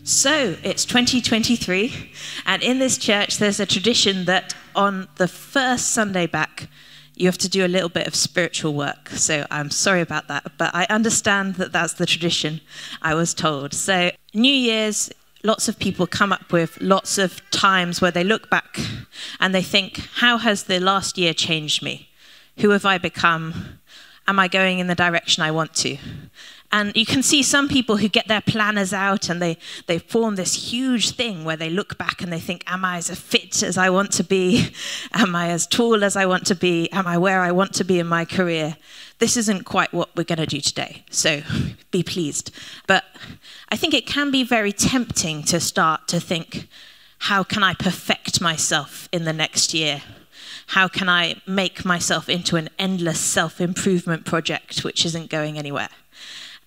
So it's 2023, and in this church there's a tradition that on the first Sunday back you have to do a little bit of spiritual work. So I'm sorry about that, but I understand that that's the tradition, I was told. So New Year's, lots of people come up with lots of times where they look back and they think, how has the last year changed me? Who have I become? Am I going in the direction I want to? And you can see some people who get their planners out and they form this huge thing where they look back and they think, am I as fit as I want to be? Am I as tall as I want to be? Am I where I want to be in my career? This isn't quite what we're going to do today, so be pleased. But I think it can be very tempting to start to think, how can I perfect myself in the next year? How can I make myself into an endless self-improvement project which isn't going anywhere?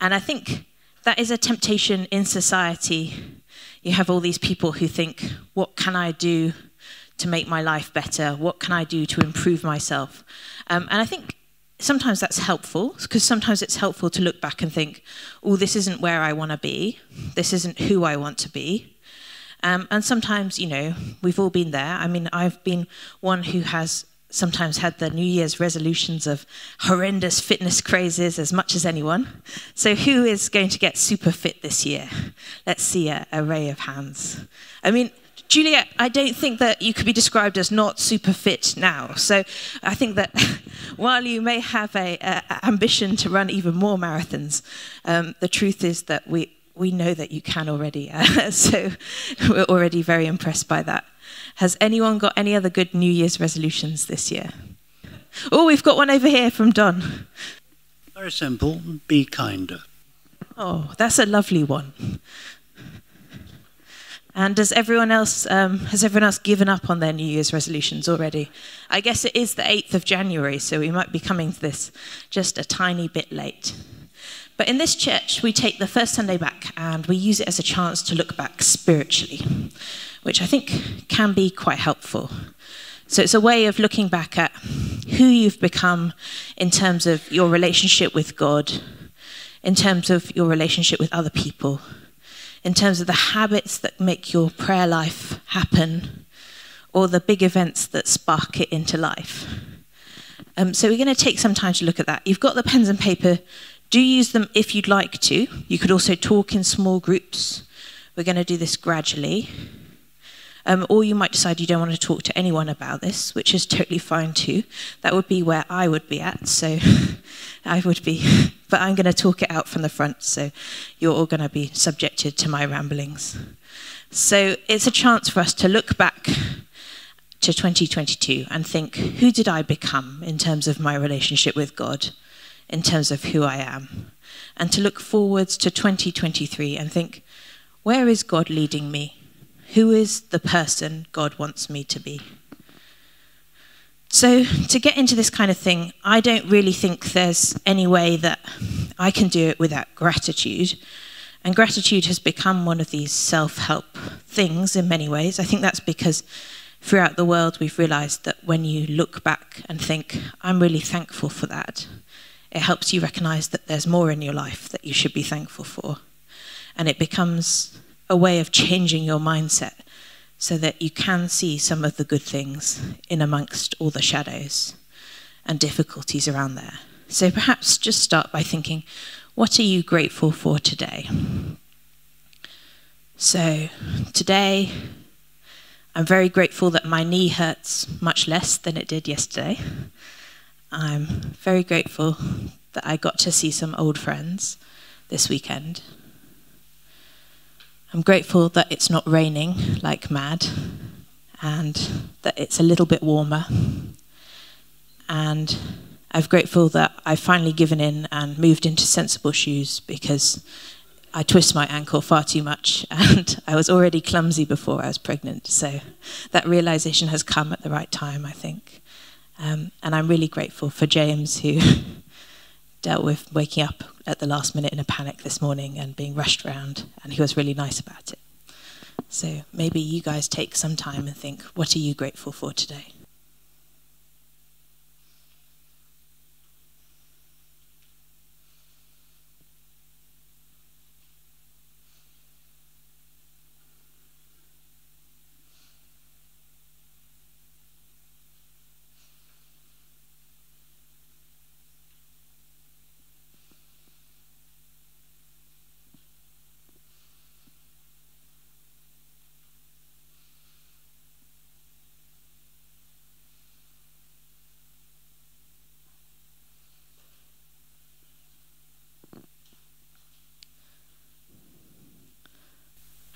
And I think that is a temptation in society. You have all these people who think, what can I do to make my life better? What can I do to improve myself? And I think sometimes that's helpful, because sometimes it's helpful to look back and think, oh, this isn't where I want to be. This isn't who I want to be. And sometimes, you know, we've all been there. I mean, I've been one who has sometimes had the New Year's resolutions of horrendous fitness crazes as much as anyone. So who is going to get super fit this year? Let's see a array of hands. I mean, Juliet, I don't think that you could be described as not super fit now. So I think that while you may have a ambition to run even more marathons, the truth is that we know that you can already. So we're already very impressed by that. Has anyone got any other good New Year's resolutions this year? Oh, we've got one over here from Don. Very simple, be kinder. Oh, that's a lovely one. And has everyone else given up on their New Year's resolutions already? I guess it is the 8th of January, so we might be coming to this just a tiny bit late. But in this church, we take the first Sunday back and we use it as a chance to look back spiritually, which I think can be quite helpful. So it's a way of looking back at who you've become in terms of your relationship with God, in terms of your relationship with other people, in terms of the habits that make your prayer life happen, or the big events that spark it into life. So we're going to take some time to look at that. You've got the pens and paper. Do use them if you'd like to. You could also talk in small groups. We're going to do this gradually. Or you might decide you don't want to talk to anyone about this, which is totally fine too. That would be where I would be at, so I would be. But I'm going to talk it out from the front, so you're all going to be subjected to my ramblings. So it's a chance for us to look back to 2022 and think, who did I become in terms of my relationship with God, in terms of who I am? And to look forwards to 2023 and think, where is God leading me? Who is the person God wants me to be? So to get into this kind of thing, I don't really think there's any way that I can do it without gratitude. And gratitude has become one of these self-help things in many ways. I think that's because throughout the world we've realized that when you look back and think, I'm really thankful for that, it helps you recognize that there's more in your life that you should be thankful for. And it becomes a way of changing your mindset so that you can see some of the good things in amongst all the shadows and difficulties around there. So perhaps just start by thinking, what are you grateful for today? So today, I'm very grateful that my knee hurts much less than it did yesterday. I'm very grateful that I got to see some old friends this weekend. I'm grateful that it's not raining like mad and that it's a little bit warmer. And I'm grateful that I've finally given in and moved into sensible shoes because I twist my ankle far too much and I was already clumsy before I was pregnant. So that realization has come at the right time, I think. And I'm really grateful for James, who dealt with waking up at the last minute in a panic this morning and being rushed around, and he was really nice about it. So maybe you guys take some time and think, what are you grateful for today?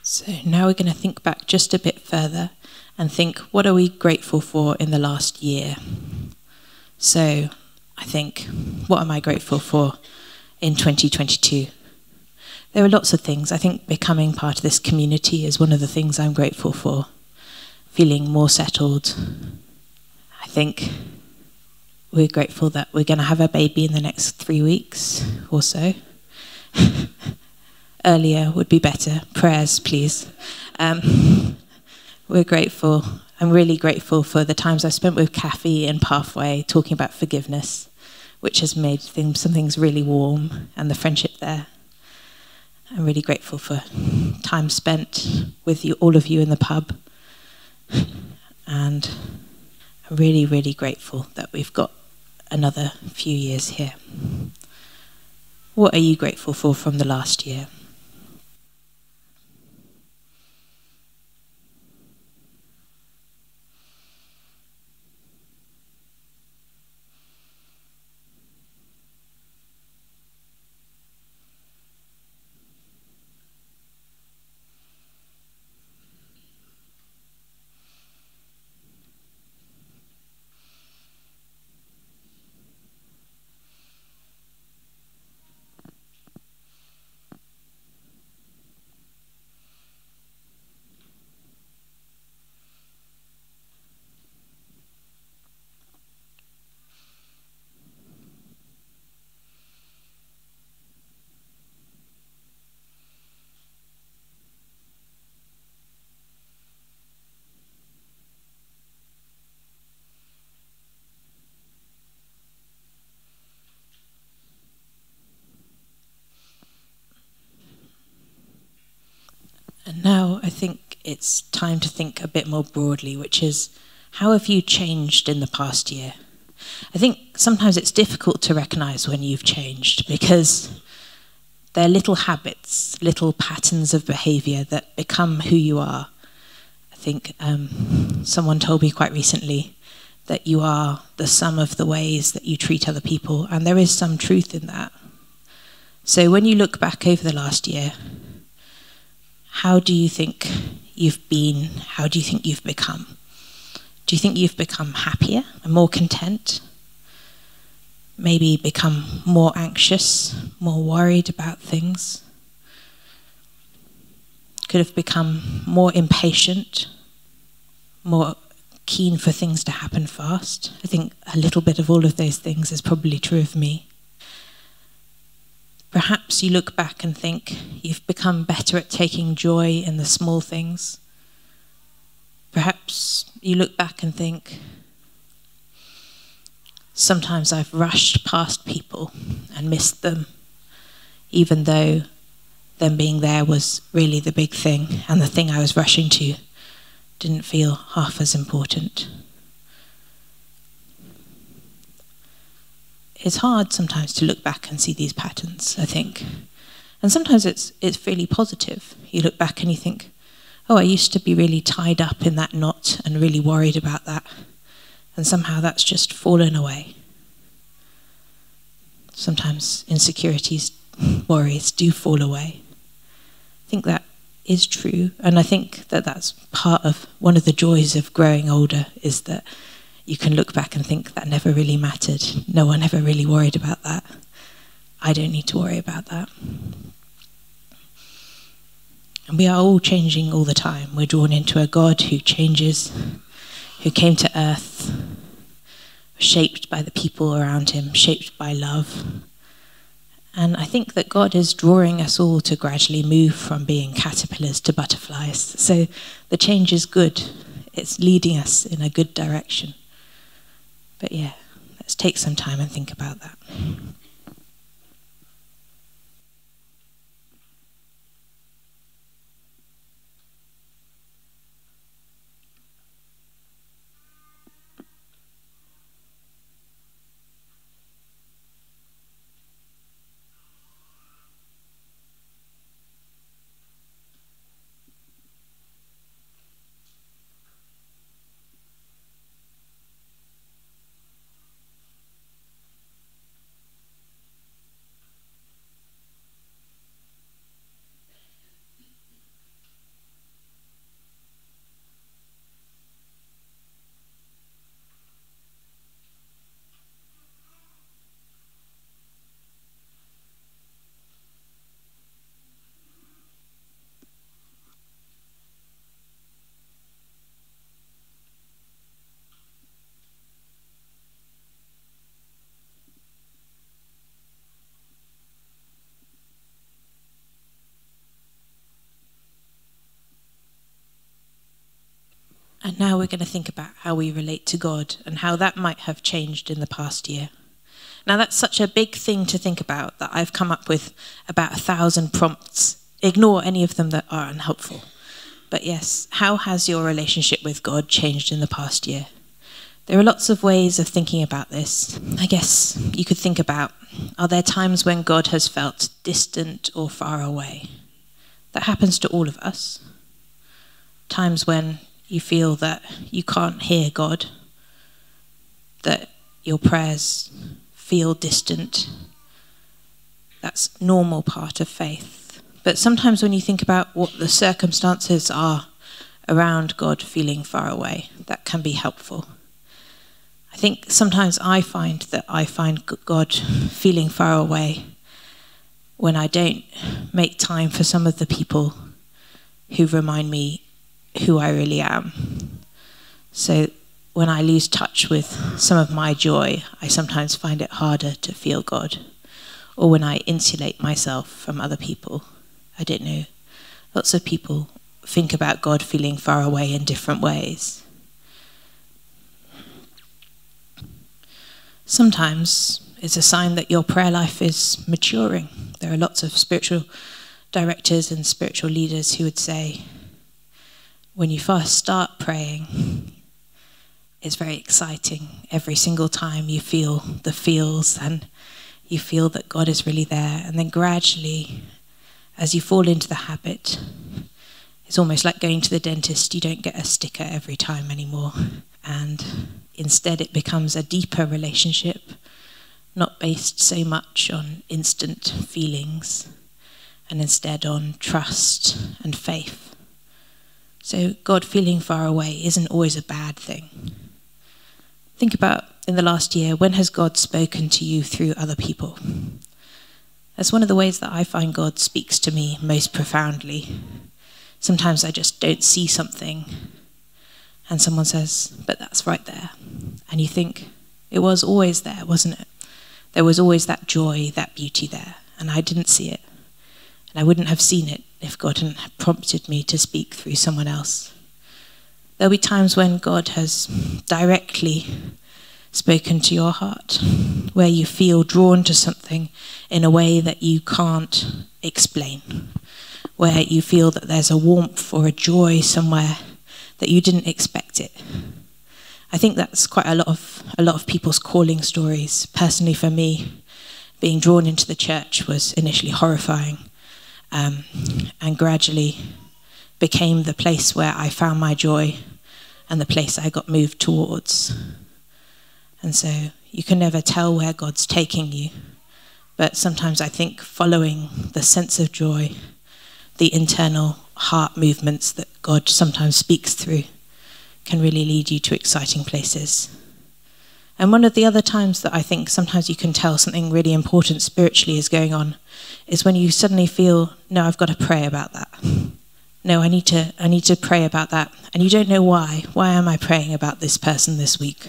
So now we're going to think back just a bit further and think, what are we grateful for in the last year? So I think, what am I grateful for in 2022? There are lots of things. I think becoming part of this community is one of the things I'm grateful for. Feeling more settled. I think we're grateful that we're going to have a baby in the next 3 weeks or so. Earlier would be better. Prayers, please. We're grateful. I'm really grateful for the times I've spent with Kathy and Pathway talking about forgiveness, which has made some things really warm, and the friendship there. I'm really grateful for time spent with you, all of you in the pub. And I'm really, really grateful that we've got another few years here. What are you grateful for from the last year? And now I think it's time to think a bit more broadly, which is, how have you changed in the past year? I think sometimes it's difficult to recognise when you've changed, because they're little habits, little patterns of behaviour that become who you are. I think someone told me quite recently that you are the sum of the ways that you treat other people, and there is some truth in that. So when you look back over the last year, how do you think you've been? How do you think you've become? Do you think you've become happier and more content? Maybe become more anxious, more worried about things? Could have become more impatient, more keen for things to happen fast. I think a little bit of all of those things is probably true of me. Perhaps you look back and think you've become better at taking joy in the small things. Perhaps you look back and think, sometimes I've rushed past people and missed them, even though them being there was really the big thing, and the thing I was rushing to didn't feel half as important. It's hard sometimes to look back and see these patterns, I think. And sometimes it's really positive. You look back and you think, oh, I used to be really tied up in that knot and really worried about that. And somehow that's just fallen away. Sometimes insecurities, worries do fall away. I think that is true. And I think that that's part of one of the joys of growing older, is that you can look back and think that never really mattered. No one ever really worried about that. I don't need to worry about that. And we are all changing all the time. We're drawn into a God who changes, who came to earth, shaped by the people around him, shaped by love. And I think that God is drawing us all to gradually move from being caterpillars to butterflies. So the change is good. It's leading us in a good direction. But yeah, let's take some time and think about that. And now we're going to think about how we relate to God and how that might have changed in the past year. Now, that's such a big thing to think about that I've come up with about 1,000 prompts. Ignore any of them that are unhelpful. But yes, how has your relationship with God changed in the past year? There are lots of ways of thinking about this. I guess you could think about, are there times when God has felt distant or far away? That happens to all of us. Times when you feel that you can't hear God, that your prayers feel distant. That's a normal part of faith. But sometimes when you think about what the circumstances are around God feeling far away, that can be helpful. I think sometimes I find God feeling far away when I don't make time for some of the people who remind me who I really am. So when I lose touch with some of my joy, I sometimes find it harder to feel God. Or when I insulate myself from other people. I don't know. Lots of people think about God feeling far away in different ways. Sometimes it's a sign that your prayer life is maturing. There are lots of spiritual directors and spiritual leaders who would say, when you first start praying, it's very exciting. Every single time you feel the feels and you feel that God is really there. And then gradually, as you fall into the habit, it's almost like going to the dentist. You don't get a sticker every time anymore. And instead it becomes a deeper relationship, not based so much on instant feelings, and instead on trust and faith. So God feeling far away isn't always a bad thing. Think about in the last year, when has God spoken to you through other people? That's one of the ways that I find God speaks to me most profoundly. Sometimes I just don't see something and someone says, but that's right there. And you think, it was always there, wasn't it? There was always that joy, that beauty there, and I didn't see it. And I wouldn't have seen it if God hadn't prompted me to speak through someone else. There'll be times when God has directly spoken to your heart, where you feel drawn to something in a way that you can't explain, where you feel that there's a warmth or a joy somewhere that you didn't expect it. I think that's quite a lot of people's calling stories. Personally, for me, being drawn into the church was initially horrifying, and gradually became the place where I found my joy and the place I got moved towards. And so you can never tell where God's taking you, but sometimes I think following the sense of joy, the internal heart movements that God sometimes speaks through, can really lead you to exciting places. And one of the other times that I think sometimes you can tell something really important spiritually is going on is when you suddenly feel, no, I've got to pray about that. No, I need to pray about that. And you don't know why. Why am I praying about this person this week?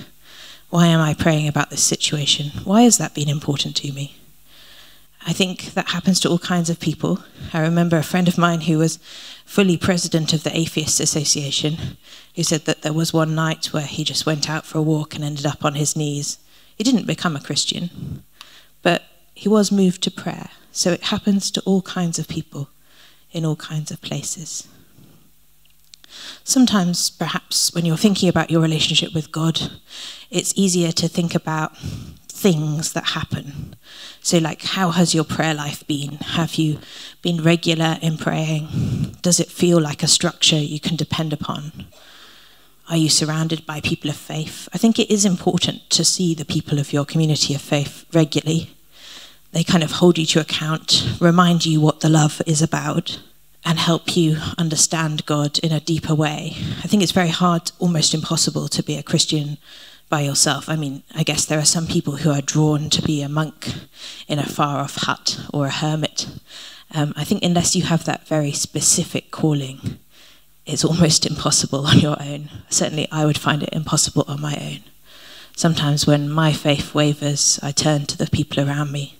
Why am I praying about this situation? Why has that been important to me? I think that happens to all kinds of people. I remember a friend of mine who was fully president of the Atheists Association, who said that there was one night where he just went out for a walk and ended up on his knees. He didn't become a Christian, but he was moved to prayer. So it happens to all kinds of people in all kinds of places. Sometimes, perhaps, when you're thinking about your relationship with God, it's easier to think about things that happen. So like, how has your prayer life been? Have you been regular in praying? Does it feel like a structure you can depend upon? Are you surrounded by people of faith? I think it is important to see the people of your community of faith regularly. They kind of hold you to account, remind you what the love is about, and help you understand God in a deeper way. I think it's very hard, almost impossible, to be a Christian by yourself. I mean, I guess there are some people who are drawn to be a monk in a far-off hut or a hermit. I think unless you have that very specific calling, it's almost impossible on your own. Certainly, I would find it impossible on my own. Sometimes when my faith wavers, I turn to the people around me,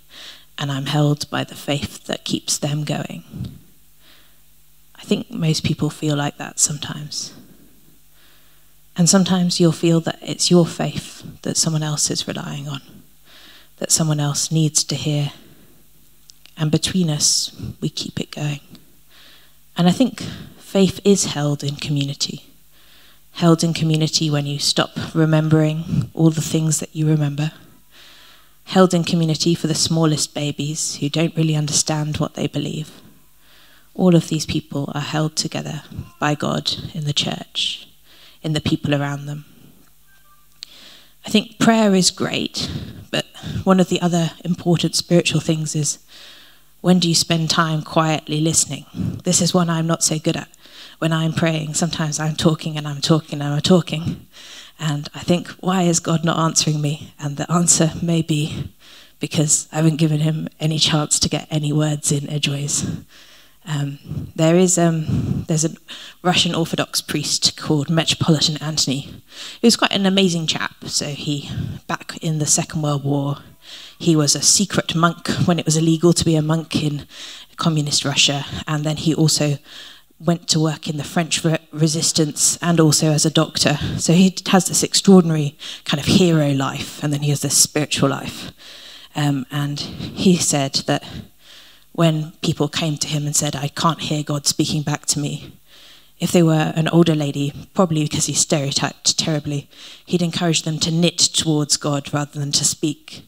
and I'm held by the faith that keeps them going. I think most people feel like that sometimes. And sometimes you'll feel that it's your faith that someone else is relying on, that someone else needs to hear. And between us, we keep it going. And I think faith is held in community. Held in community when you stop remembering all the things that you remember. Held in community for the smallest babies who don't really understand what they believe. All of these people are held together by God in the church, in the people around them. I think prayer is great, but one of the other important spiritual things is, when do you spend time quietly listening? This is one I'm not so good at. When I'm praying, sometimes I'm talking and I'm talking and I'm talking. And I think, why is God not answering me? And the answer may be because I haven't given him any chance to get any words in edgeways. There's a Russian Orthodox priest called Metropolitan Antony, who's quite an amazing chap. So back in the Second World War, he was a secret monk when it was illegal to be a monk in communist Russia. And then he also went to work in the French resistance and also as a doctor. So he has this extraordinary kind of hero life, and then he has this spiritual life. And he said that when people came to him and said, I can't hear God speaking back to me, if they were an older lady, probably because he stereotyped terribly, he'd encourage them to knit towards God rather than to speak.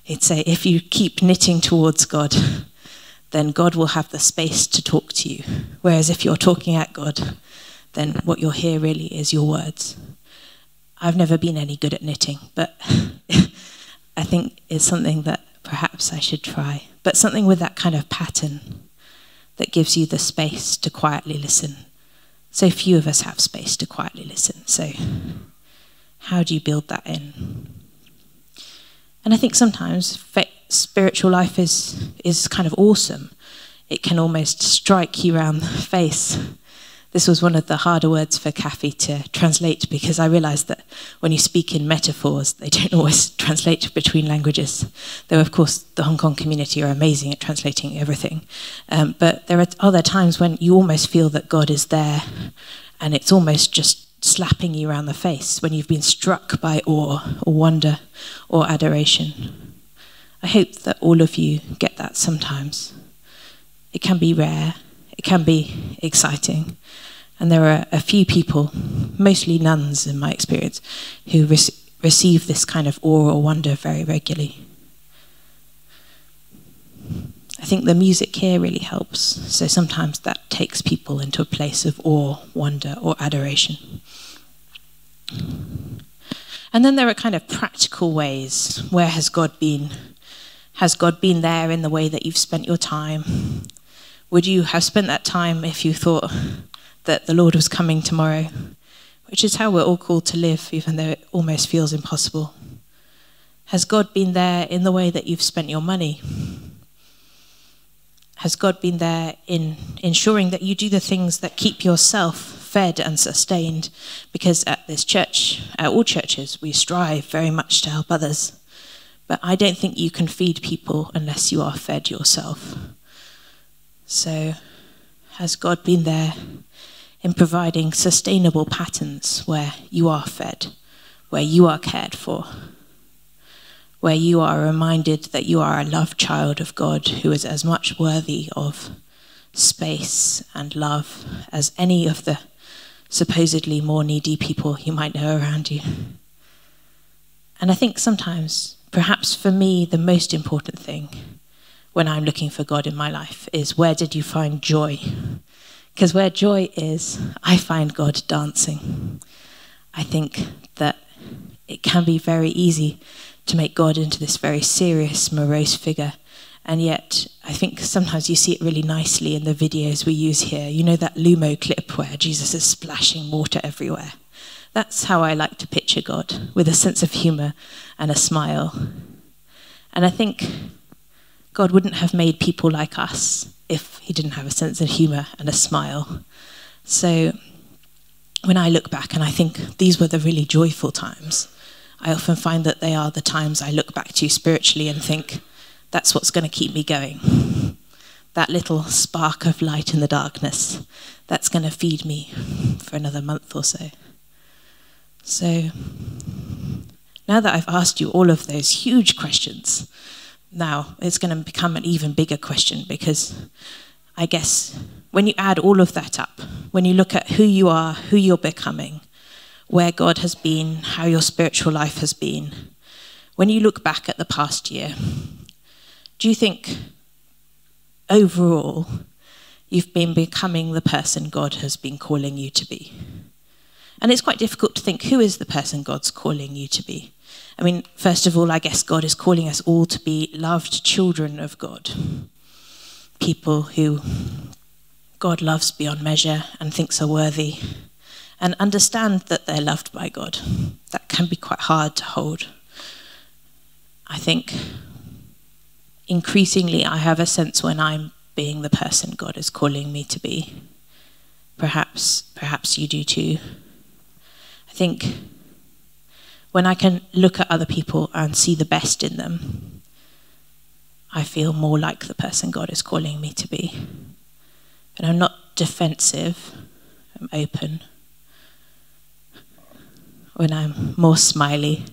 He'd say, if you keep knitting towards God, then God will have the space to talk to you. Whereas if you're talking at God, then what you'll hear really is your words. I've never been any good at knitting, but I think it's something that perhaps I should try. But something with that kind of pattern that gives you the space to quietly listen. So few of us have space to quietly listen. So how do you build that in? And I think sometimes spiritual life is kind of awesome. It can almost strike you around the face. This was one of the harder words for Kathy to translate, because I realised that when you speak in metaphors, they don't always translate between languages. Though, of course, the Hong Kong community are amazing at translating everything. But there are other times when you almost feel that God is there, and it's almost just slapping you around the face when you've been struck by awe or wonder or adoration. I hope that all of you get that sometimes. It can be rare, it can be exciting, and there are a few people, mostly nuns in my experience, who receive this kind of awe or wonder very regularly. I think the music here really helps, so sometimes that takes people into a place of awe, wonder, or adoration. And then there are kind of practical ways. Where has God been? Has God been there in the way that you've spent your time? Would you have spent that time if you thought that the Lord was coming tomorrow? Which is how we're all called to live, even though it almost feels impossible. Has God been there in the way that you've spent your money? Has God been there in ensuring that you do the things that keep yourself fed and sustained? Because at this church, at all churches, we strive very much to help others. But I don't think you can feed people unless you are fed yourself. So, has God been there in providing sustainable patterns where you are fed, where you are cared for, where you are reminded that you are a loved child of God who is as much worthy of space and love as any of the supposedly more needy people you might know around you? And I think sometimes, perhaps for me, the most important thing when I'm looking for God in my life is, where did you find joy? Because where joy is, I find God dancing. I think that it can be very easy to make God into this very serious, morose figure. And yet, I think sometimes you see it really nicely in the videos we use here. You know that Lumo clip where Jesus is splashing water everywhere? That's how I like to picture God, with a sense of humour and a smile. And I think God wouldn't have made people like us if he didn't have a sense of humour and a smile. So when I look back and I think these were the really joyful times, I often find that they are the times I look back to spiritually and think, that's what's going to keep me going. That little spark of light in the darkness, that's going to feed me for another month or so. So now that I've asked you all of those huge questions, now it's going to become an even bigger question, because I guess when you add all of that up, when you look at who you are, who you're becoming, where God has been, how your spiritual life has been, when you look back at the past year, do you think overall you've been becoming the person God has been calling you to be? And it's quite difficult to think, who is the person God's calling you to be? I mean, first of all, I guess God is calling us all to be loved children of God. People who God loves beyond measure and thinks are worthy, and understand that they're loved by God. That can be quite hard to hold. I think increasingly I have a sense when I'm being the person God is calling me to be. Perhaps you do too. I think when I can look at other people and see the best in them, I feel more like the person God is calling me to be. And I'm not defensive, I'm open. When I'm more smiley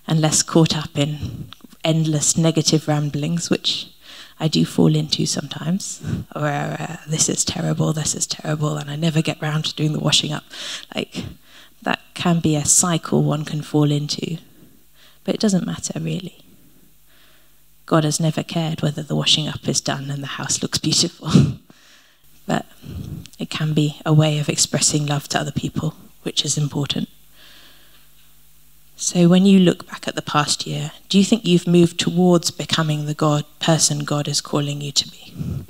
and less caught up in endless negative ramblings, which I do fall into sometimes, where this is terrible, and I never get round to doing the washing up. Like, that can be a cycle one can fall into. But it doesn't matter, really. God has never cared whether the washing up is done and the house looks beautiful. But it can be a way of expressing love to other people, which is important. So when you look back at the past year, do you think you've moved towards becoming the person God is calling you to be?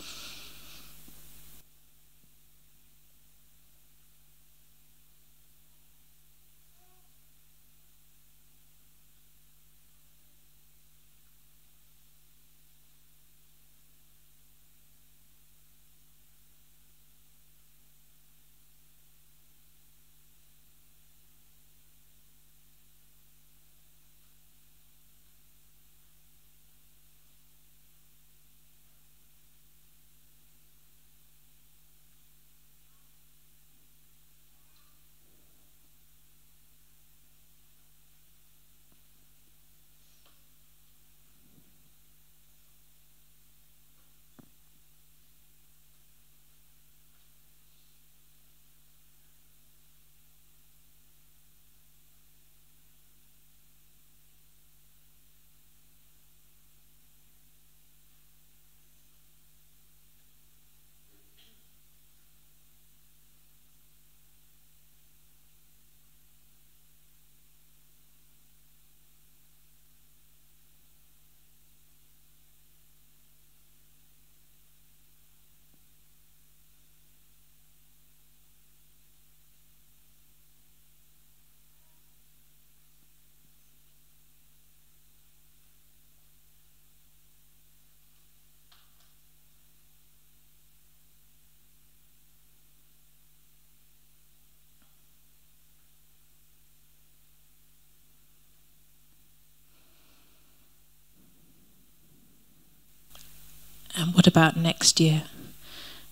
And what about next year?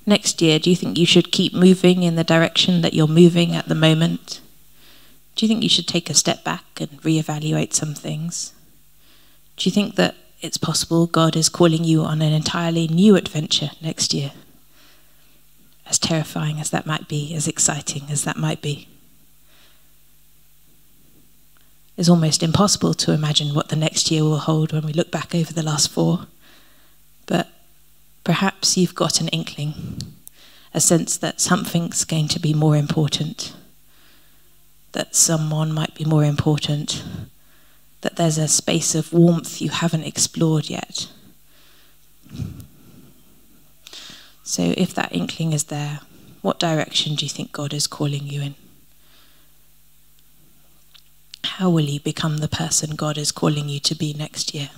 Next year, do you think you should keep moving in the direction that you're moving at the moment? Do you think you should take a step back and reevaluate some things? Do you think that it's possible God is calling you on an entirely new adventure next year? As terrifying as that might be, as exciting as that might be. It's almost impossible to imagine what the next year will hold when we look back over the last 4. But perhaps you've got an inkling, a sense that something's going to be more important, that someone might be more important, that there's a space of warmth you haven't explored yet. So if that inkling is there, what direction do you think God is calling you in? How will you become the person God is calling you to be next year?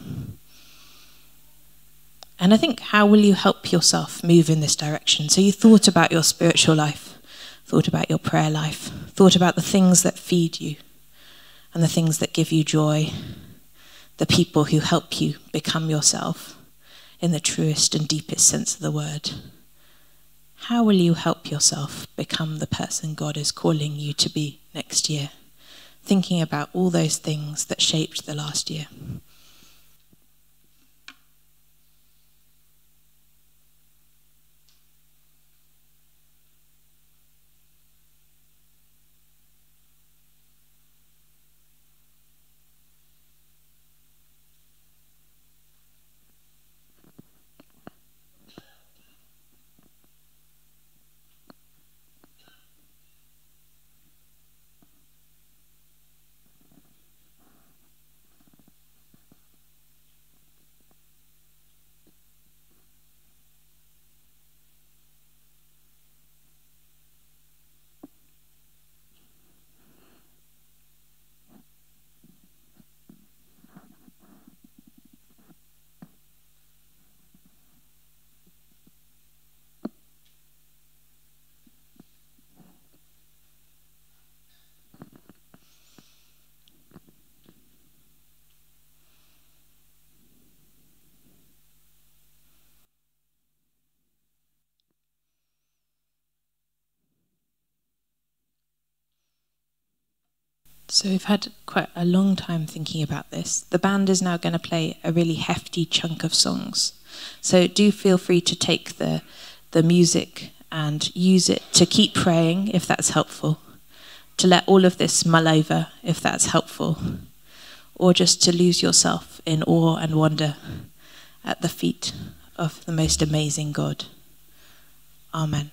And I think, how will you help yourself move in this direction? So you thought about your spiritual life, thought about your prayer life, thought about the things that feed you and the things that give you joy, the people who help you become yourself in the truest and deepest sense of the word. How will you help yourself become the person God is calling you to be next year thinking about all those things that shaped the last year. So we've had quite a long time thinking about this. The band is now going to play a really hefty chunk of songs. So do feel free to take the music and use it to keep praying, if that's helpful, to let all of this mull over, if that's helpful, or just to lose yourself in awe and wonder at the feet of the most amazing God. Amen.